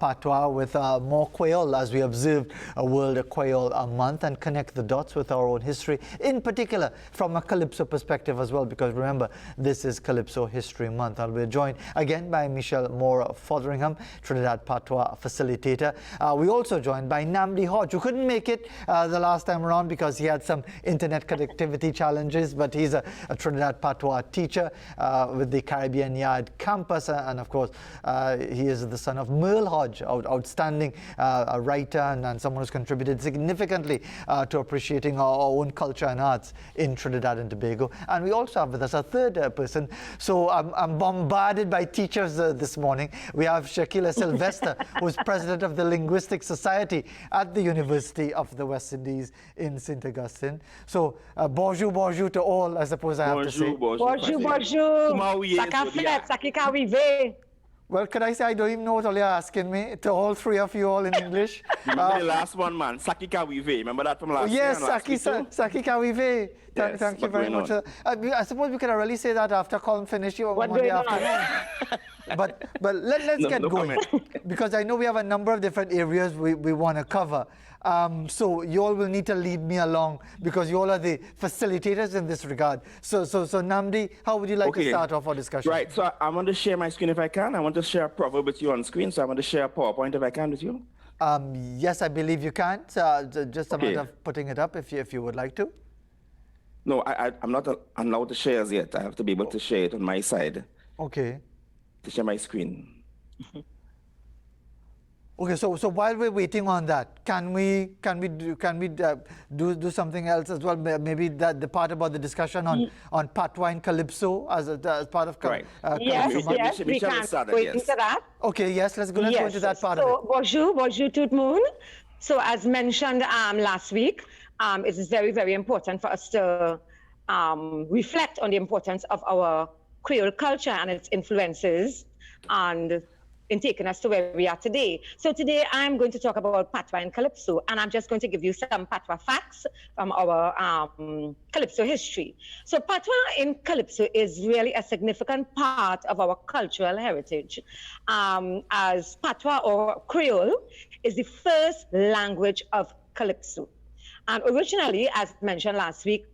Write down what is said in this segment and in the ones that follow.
Patois with more Creole as we observed a World Creole Month and connect the dots with our own history, in particular from a Calypso perspective as well, because remember, this is Calypso History Month. And we're joined again by Mora Fotheringham, Trinidad Patois Facilitator. We also joined by Nnamdi Hodge, who couldn't make it the last time around because he had some internet connectivity challenges, but he's a Trinidad Patois teacher with the Caribbean Yard campus, and of course he is the son of Merle Hodge, outstanding writer and someone who's contributed significantly to appreciating our own culture and arts in Trinidad and Tobago. And we also have with us a third person. So I'm bombarded by teachers this morning. We have Shaquilla Sylvester, who's president of the Linguistics Society at the University of the West Indies in St. Augustine. So bonjour to all, I suppose I have to say. Bonjour. Well, could I say I don't even know what all you're asking me, to all three of you all in English. Remember the last one, man, Saki Kawive. Remember that from last year? Yes, Saki Kawive. Yes, thank you very much. I suppose we could really say that after Colin finished you on Monday afternoon. But let's get going, because I know we have a number of different areas we want to cover. So you all will need to lead me along, because you all are the facilitators in this regard. So Nnamdi, how would you like to start off our discussion? Right, so I want to share my screen if I can. I want to share a proverb with you on screen, so I want to share a PowerPoint if I can with you. Yes, I believe you can. Just a matter of putting it up if you would like to. No, I'm not allowed to share as yet. I have to be able to share it on my side. Okay. To share my screen. Okay, so while we're waiting on that, can we do something else as well? Maybe the part about the discussion on Patois and Calypso as part of yes, we can go into that. Okay, yes, let's go into that part of it. Bonjour tout le monde. So as mentioned last week, it is very, very important for us to reflect on the importance of our Creole culture and its influences and in taking us to where we are today. So today I'm going to talk about Patois and Calypso, and I'm just going to give you some Patois facts from our Calypso history. So Patois in Calypso is really a significant part of our cultural heritage, as Patois or Creole is the first language of Calypso. And originally, as mentioned last week,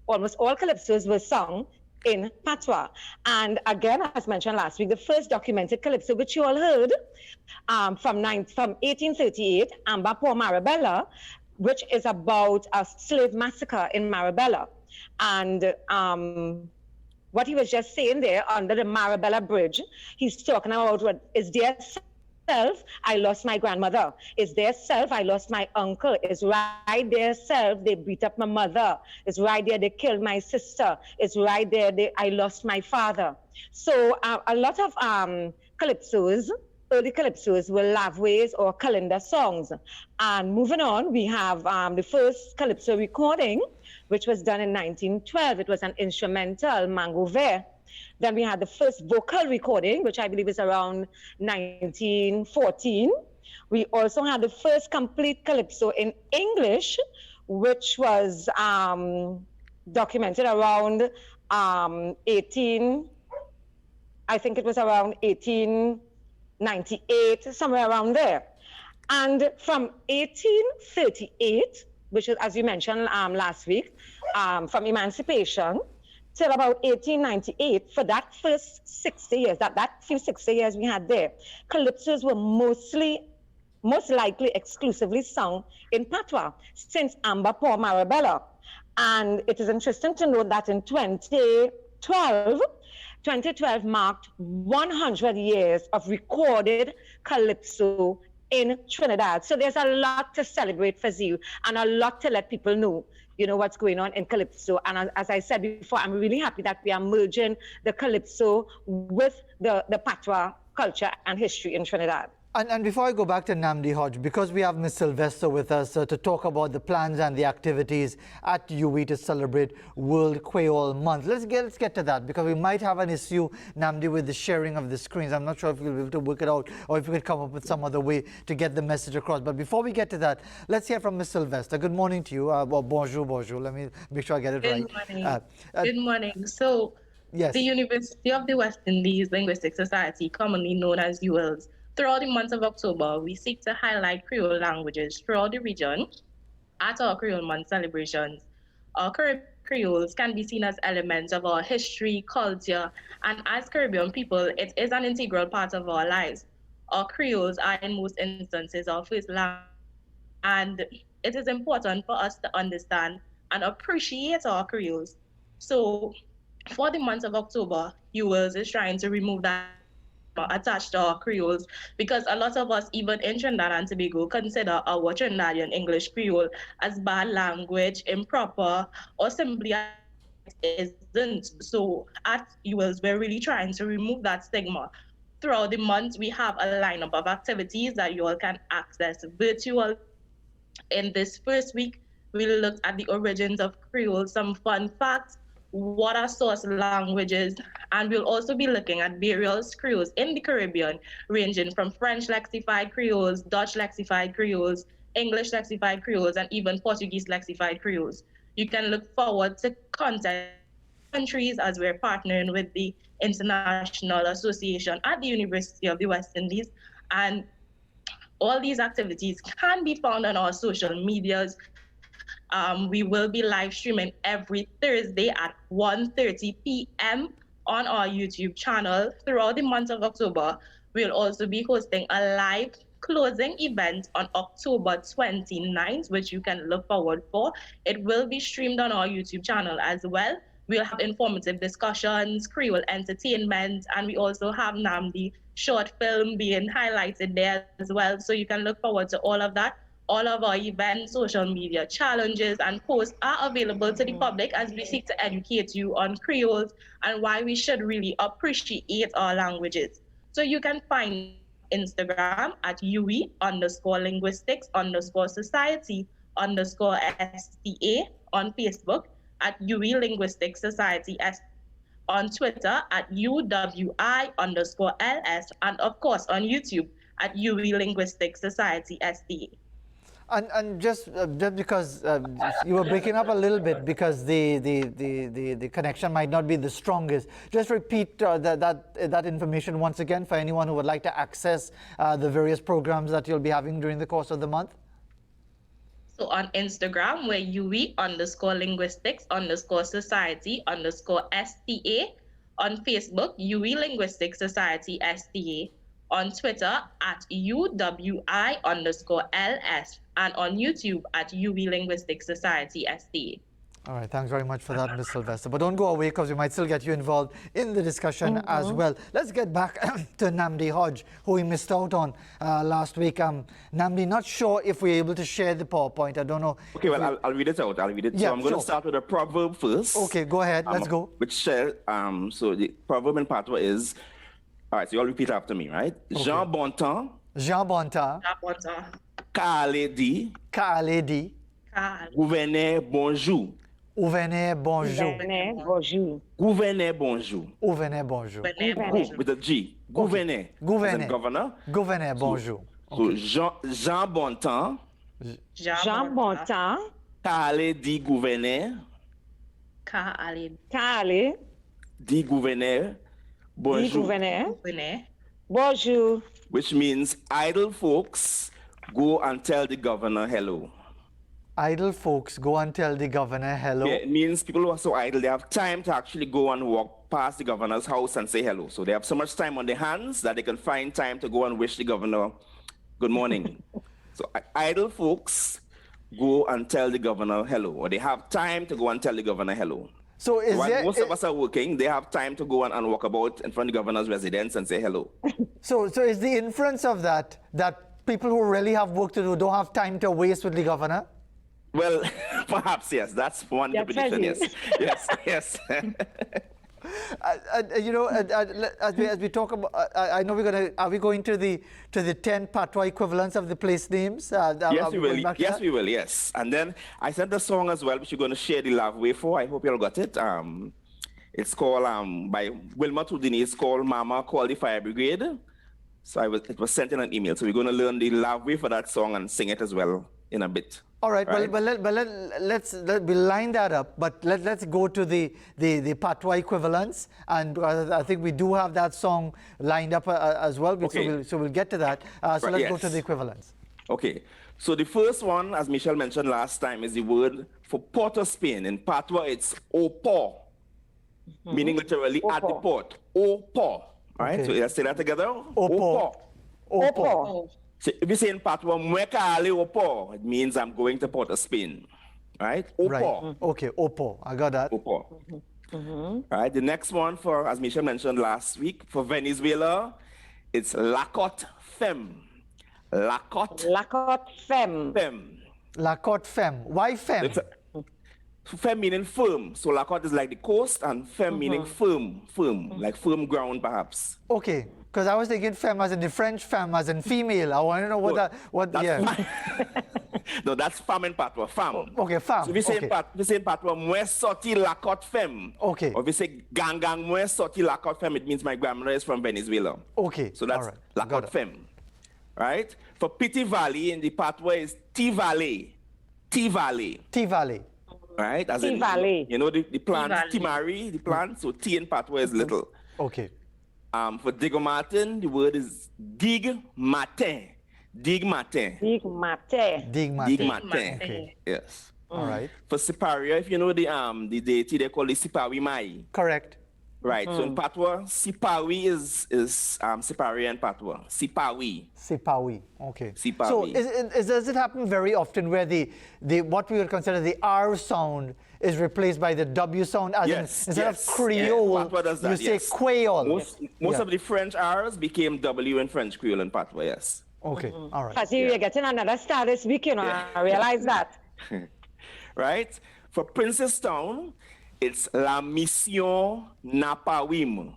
almost all Calypsos were sung in Patois. And again, as mentioned last week, the first documented Calypso, which you all heard from 1838, Amba por Marabella, which is about a slave massacre in Marabella. And what he was just saying there under the Marabella Bridge, he's talking about what is their self, I lost my grandmother. Is their self, I lost my uncle. Is right there self, they beat up my mother. Is right there, they killed my sister. Is right there, I lost my father. So a lot of calypsos, early calypsos were lavways or calendar songs. And moving on, we have the first calypso recording, which was done in 1912. It was an instrumental, Mango Vert. Then we had the first vocal recording, which I believe is around 1914. We also had the first complete calypso in English, which was documented around 1898, somewhere around there. And from 1838, which is, as you mentioned last week, from emancipation, till about 1898, for that first 60 years, that few 60 years we had there, calypsos were most likely exclusively sung in Patois since Amba por Marabella. And it is interesting to note that in 2012 marked 100 years of recorded calypso in Trinidad. So there's a lot to celebrate for you and a lot to let people know, what's going on in Calypso. And as I said before, I'm really happy that we are merging the Calypso with the Patois culture and history in Trinidad. And before I go back to Nnamdi Hodge, because we have Ms. Sylvester with us to talk about the plans and the activities at UWI to celebrate World Creole Month. Let's get to that, because we might have an issue, Nnamdi, with the sharing of the screens. I'm not sure if we'll be able to work it out or if we could come up with some other way to get the message across. But before we get to that, let's hear from Ms. Sylvester. Good morning to you. Well, bonjour. Let me make sure I get it right. Good morning. So, yes. The University of the West Indies Linguistics Society, commonly known as UWILS, Throughout the month of October, we seek to highlight Creole languages throughout the region at our Creole Month celebrations. Our Caribbean Creoles can be seen as elements of our history, culture, and as Caribbean people, it is an integral part of our lives. Our Creoles are in most instances our first language, and it is important for us to understand and appreciate our Creoles. So for the month of October, UWILS is trying to remove that attached to our Creoles because a lot of us, even in Trinidad and Tobago, consider our Trinidadian English Creole as bad language, improper, or simply isn't. So at UWILS, we're really trying to remove that stigma. Throughout the month, we have a lineup of activities that you all can access virtual. In this first week, we looked at the origins of Creole, some fun facts, what are source languages, and we'll also be looking at various Creoles in the Caribbean, ranging from French lexified Creoles, Dutch lexified Creoles, English lexified Creoles, and even Portuguese lexified Creoles. You can look forward to content countries as we're partnering with the International Association at the University of the West Indies. And all these activities can be found on our social medias. We will be live streaming every Thursday at 1:30 p.m. on our YouTube channel. Throughout the month of October, we'll also be hosting a live closing event on October 29th, which you can look forward for. It will be streamed on our YouTube channel as well. We'll have informative discussions, Creole entertainment, and we also have Nnamdi short film being highlighted there as well. So you can look forward to all of that. All of our events, social media challenges, and posts are available to the public as we seek to educate you on Creoles and why we should really appreciate our languages. So you can find Instagram at UE_linguistics_society_STA, on Facebook at UE Linguistics Society, on Twitter at UWI_LS, and of course on YouTube at UE Linguistics Society STA. And just because you were breaking up a little bit because the connection might not be the strongest, just repeat that information once again for anyone who would like to access the various programs that you'll be having during the course of the month. So on Instagram, we're UE_linguistics_society_STA. On Facebook, UE Linguistics Society STA. On Twitter at UWI_LS. And on YouTube at UE Linguistics Society STA. All right, thanks very much for that, Ms. Sylvester. But don't go away because we might still get you involved in the discussion as well. Let's get back to Nnamdi Hodge, who we missed out on last week. Nnamdi, not sure if we're able to share the PowerPoint. I don't know. Okay, well, I'll read it out. Yeah, so I'm going to start with a proverb first. Okay, go ahead. Let's go. So the proverb in Patois is, all right, so you all repeat after me, right? Okay. Jean Bontemps. Jean Bontemps. K'ale di. K'ale di. Gouverneur bonjour. Gouverneur bonjour. Bonjour. Gouverneur bonjour. Gouverneur bonjour. With a G. Gouverneur. Gouverneur. Governor. Gouverneur bonjour. So Jean Bontemps. Jean Bontemps. K'ale di gouverneur. K'ale Di gouverneur. Bonjour. gouverneur. Bonjour. Which means idle folks go and tell the governor hello. Idle folks go and tell the governor hello. Yeah, it means people who are so idle, they have time to actually go and walk past the governor's house and say hello. So they have so much time on their hands that they can find time to go and wish the governor good morning. So idle folks go and tell the governor hello, or they have time to go and tell the governor hello. So most of us are working, they have time to go and walk about in front of the governor's residence and say hello. So is the inference of that people who really have work to do don't have time to waste with the governor? Well, perhaps, yes. That's one prediction, yes. Yes. As we talk about, I know are we going to the 10 Patois equivalents of the place names? Yes, we will. Yes, we will, yes. And then I sent a song as well, which you're going to share the love way for. I hope you all got it. It's called, by Wilma Tudini, it's called Mama Call the Fire Brigade. So it was sent in an email. So we're going to learn the love way for that song and sing it as well in a bit. All right, Right? let's line that up, but let's go to the Patois equivalents, and because I think we do have that song lined up as well, Okay. so we'll get to that. So Right, let's go yes. to the equivalents. Okay, so the first one, as Michelle mentioned last time, is the word for port of Spain. In Patois, it's au port, meaning literally Au at the port. port. Au port. All right, Okay. so let's say that together. Au port. Opo. So if you say in Patois, "Mwen ka ale au port," it means I'm going to Port of Spain. Right? Au Right. port. Okay, Opo. I got that. Au port. All right, the next one, for, as Michelle mentioned last week, for Venezuela, it's la cote femme. La cote Lakot femme. femme. La Côte Femme. Why femme? It's femme meaning firm. So la cote is like the coast, and femme meaning firm, like firm ground perhaps. Okay, because I was thinking femme as in the French femme as in female. I want to know That's yeah. no, that's femme in Patois, femme. Okay, femme. So if you say, Okay. if you say in Patois, "Mwen sorti la cote femme." Okay. Or if you say gang mwen sorti la cote femme, it means my grandmother is from Venezuela. Okay, So that's all right. la Got cote it. femme. Right? For Petit Valley in the Patois is T-Valley. T-Valley. T-Valley. Right? As T-Valley. you know the plant, T-Valley. Timari, the plant, so T in Patois is little. Okay. For Digo Martin, the word is dig matin. Dig matin. Big mate. Dig Dig Mate. matin. Okay. Yes. All right. For Siparia, if you know the deity, they call it Sipawi Mai. Correct. Right. So in Patois, Sipawi is Siparia in Patois. Sipawi. Sipawi. Okay. Sipawi. So does it happen very often where the what we would consider the R sound is replaced by the W sound, as Yes. instead yes, of Creole, yeah. Patois does that, you say yes. Creole. Most Yeah. of the French R's became W in French Creole in Patois, yes. Okay. All right. Fazzy, you're getting another star this week, you know. Yeah. I realize that. Right? For Princestown, it's La Mission Napawim,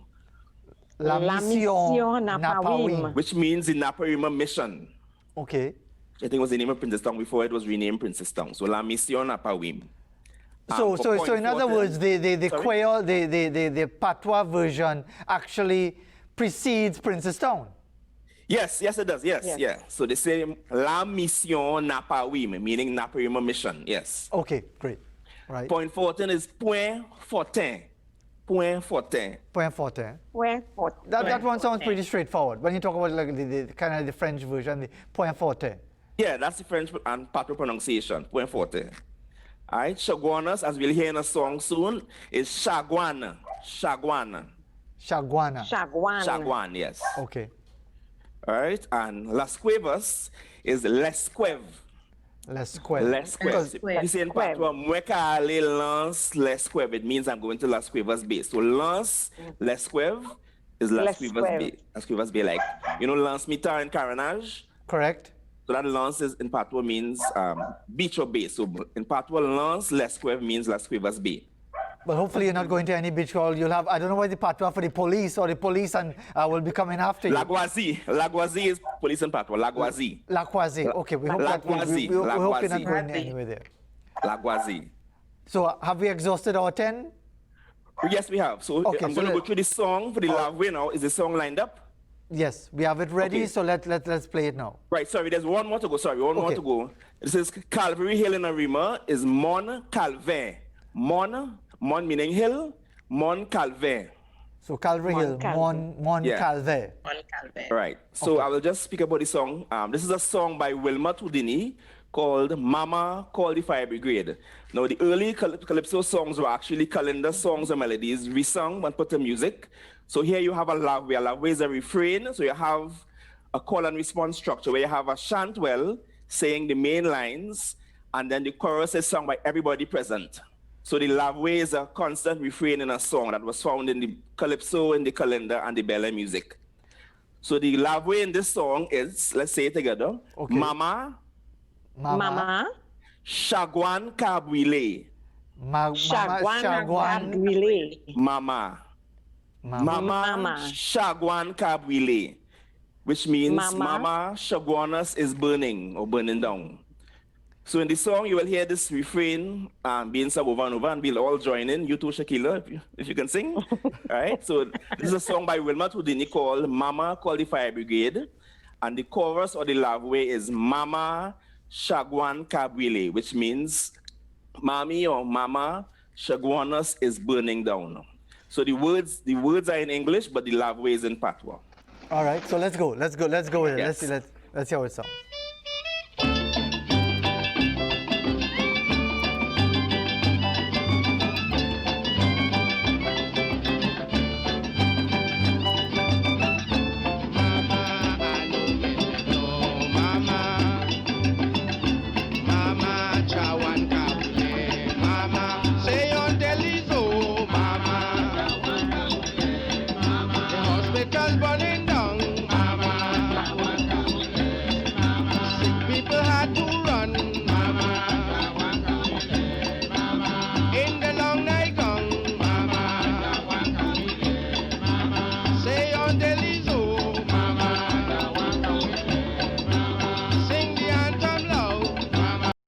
La Mission Napawim. which means the Napawim mission. Okay. I think it was the name of Princestown before it was renamed Princestown. So La Mission Napawim. So, for so point in other 14 words, the Sorry? Creole, the Patois version actually precedes Princestown. Yes, it does. Yes, Yes. yeah. So they say La Mission Napawim, meaning Napawim mission. Yes. Okay, great. Right. Point 14 is Point Fortin. Point Fortin. Point forte. Where? That one sounds pretty straightforward. When you talk about like the kind of the French version, the point forte. Yeah, that's the French and Patois pronunciation. Point Fortin. All right. Chaguanas, as we'll hear in a song soon, is Chaguana. Chaguana. Chaguana. Shagwan. Chaguan, yes. Okay. All right. And Las Cuevas is Lesquev. Lesquev. Lesquev. Lesquev. You say in Patois, "Mweka ale Lance Lesquev." It means I'm going to Las Cuevas Bay. So Lance Lesquev is Las Cuevas Lesquev. Bay. Las Cuevas Bay, like, you know, Lance Mitar and Carenage? Correct. So that Lance is, in Patois means beach or bay. So in Patois, Lance Lesquev means Las Cuevas Bay. But hopefully you're not going to any beach call. You'll have, I don't know why the Patois for the police or the police and will be coming after you. Laguazi. Laguazi is police in Patois. Laguazi. La Croisée. Okay, we hope La that we Croisée. hope La you're not Croisée. going anywhere there. Laguazi. So have we exhausted our 10? Yes, we have. So Okay, I'm so going to go let- through the song for the love way now. Is the song lined up? Yes, we have it ready. Okay. So let's play it now. Right, sorry, there's one more to go. Sorry, one more Okay. to go. It says Calvary Hill in Arima is Mon Calvaire. Mon meaning hill, Mon Calvaire. So Calvary Hill, Mon Yeah. Calvaire. On Calvin. Right. So I will just speak about the song. This is a song by Wilma Tudini called Mama Call the Fire Brigade. Now, the early Calypso songs were actually calendar songs or melodies resung and put to music. So here you have a love way. A love way is a refrain. So you have a call and response structure where you have a chantwell saying the main lines, and then the chorus is sung by everybody present. So the love way is a constant refrain in a song that was found in the Calypso, in the calendar, and the Bella music. So the love way in this song is, let's say it together, Okay. Mama, Mama. Shagwan Kabwile. Shagwan. Shagwan. Really. Mama. Mama. Mama. Shagwan Kabwile. Which means Mama. Mama Shagwanas is burning or burning down. So in the song, you will hear this refrain being sung over and over, and we'll all join in. You too, Shaquilla, if you can sing. All right? So this is a song by Wilma Tudini called Mama Call the Fire Brigade. And the chorus or the love way is Mama Shagwan Kabwile, which means mommy or mama, Shagwanas is burning down. So the words are in English, but the language is in Patois. All right, so let's go with it. Yes. Let's see how it sounds.